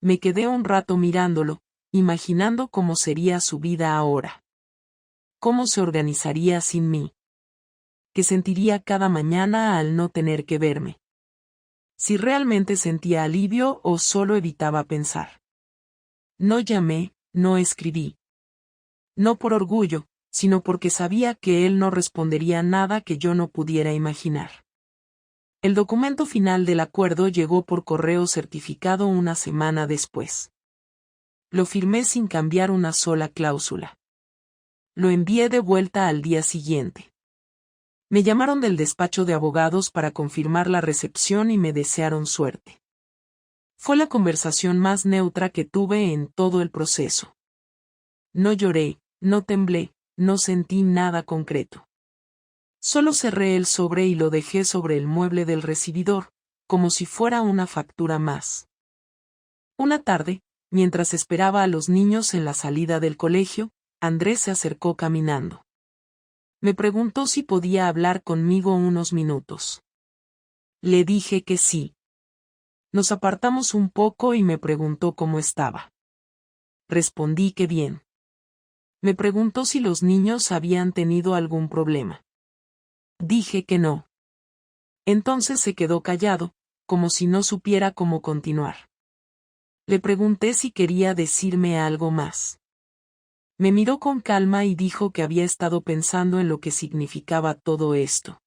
Me quedé un rato mirándolo, imaginando cómo sería su vida ahora. Cómo se organizaría sin mí. Qué sentiría cada mañana al no tener que verme. Si realmente sentía alivio o solo evitaba pensar. No llamé, no escribí. No por orgullo, sino porque sabía que él no respondería nada que yo no pudiera imaginar. El documento final del acuerdo llegó por correo certificado una semana después. Lo firmé sin cambiar una sola cláusula. Lo envié de vuelta al día siguiente. Me llamaron del despacho de abogados para confirmar la recepción y me desearon suerte. Fue la conversación más neutra que tuve en todo el proceso. No lloré, no temblé, no sentí nada concreto. Solo cerré el sobre y lo dejé sobre el mueble del recibidor, como si fuera una factura más. Una tarde, mientras esperaba a los niños en la salida del colegio, Andrés se acercó caminando. Me preguntó si podía hablar conmigo unos minutos. Le dije que sí. Nos apartamos un poco y me preguntó cómo estaba. Respondí que bien. Me preguntó si los niños habían tenido algún problema. Dije que no. Entonces se quedó callado, como si no supiera cómo continuar. Le pregunté si quería decirme algo más. Me miró con calma y dijo que había estado pensando en lo que significaba todo esto.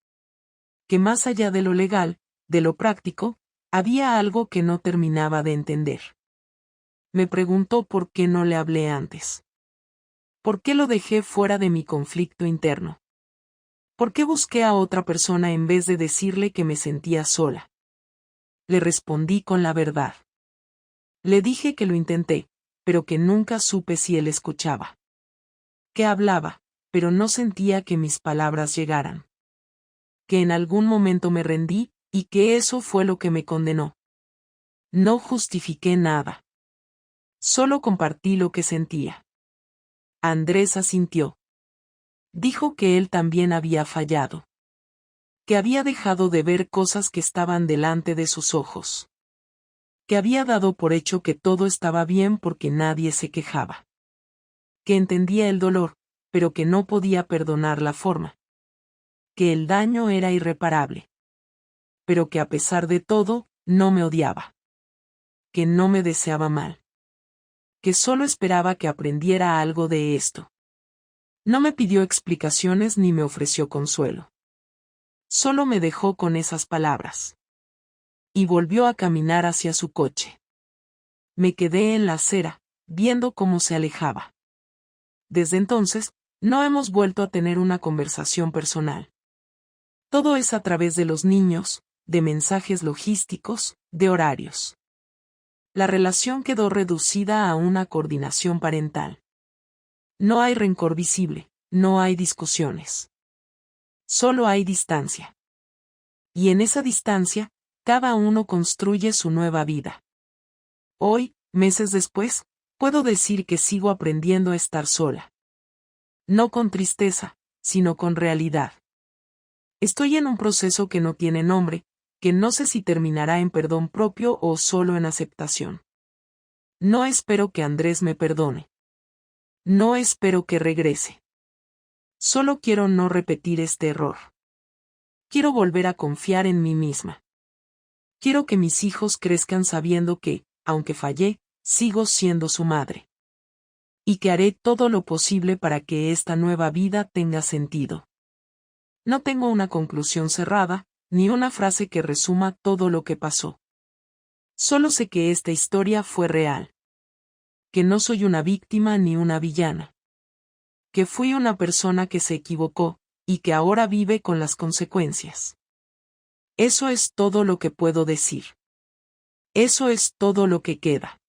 Que más allá de lo legal, de lo práctico, había algo que no terminaba de entender. Me preguntó por qué no le hablé antes. ¿Por qué lo dejé fuera de mi conflicto interno? ¿Por qué busqué a otra persona en vez de decirle que me sentía sola? Le respondí con la verdad. Le dije que lo intenté, pero que nunca supe si él escuchaba. Que hablaba, pero no sentía que mis palabras llegaran. Que en algún momento me rendí, y que eso fue lo que me condenó. No justifiqué nada. Solo compartí lo que sentía. Andrés asintió. Dijo que él también había fallado. Que había dejado de ver cosas que estaban delante de sus ojos. Que había dado por hecho que todo estaba bien porque nadie se quejaba. Que entendía el dolor, pero que no podía perdonar la forma. Que el daño era irreparable. Pero que a pesar de todo, no me odiaba. Que no me deseaba mal. Que solo esperaba que aprendiera algo de esto. No me pidió explicaciones ni me ofreció consuelo. Solo me dejó con esas palabras. Y volvió a caminar hacia su coche. Me quedé en la acera, viendo cómo se alejaba. Desde entonces, no hemos vuelto a tener una conversación personal. Todo es a través de los niños, de mensajes logísticos, de horarios. La relación quedó reducida a una coordinación parental. No hay rencor visible, no hay discusiones. Solo hay distancia. Y en esa distancia, Cada uno construye su nueva vida. Hoy, meses después, puedo decir que sigo aprendiendo a estar sola. No con tristeza, sino con realidad. Estoy en un proceso que no tiene nombre, que no sé si terminará en perdón propio o solo en aceptación. No espero que Andrés me perdone. No espero que regrese. Solo quiero no repetir este error. Quiero volver a confiar en mí misma. Quiero que mis hijos crezcan sabiendo que, aunque fallé, sigo siendo su madre. Y que haré todo lo posible para que esta nueva vida tenga sentido. No tengo una conclusión cerrada, ni una frase que resuma todo lo que pasó. Solo sé que esta historia fue real. Que no soy una víctima ni una villana. Que fui una persona que se equivocó, y que ahora vive con las consecuencias. Eso es todo lo que puedo decir. Eso es todo lo que queda.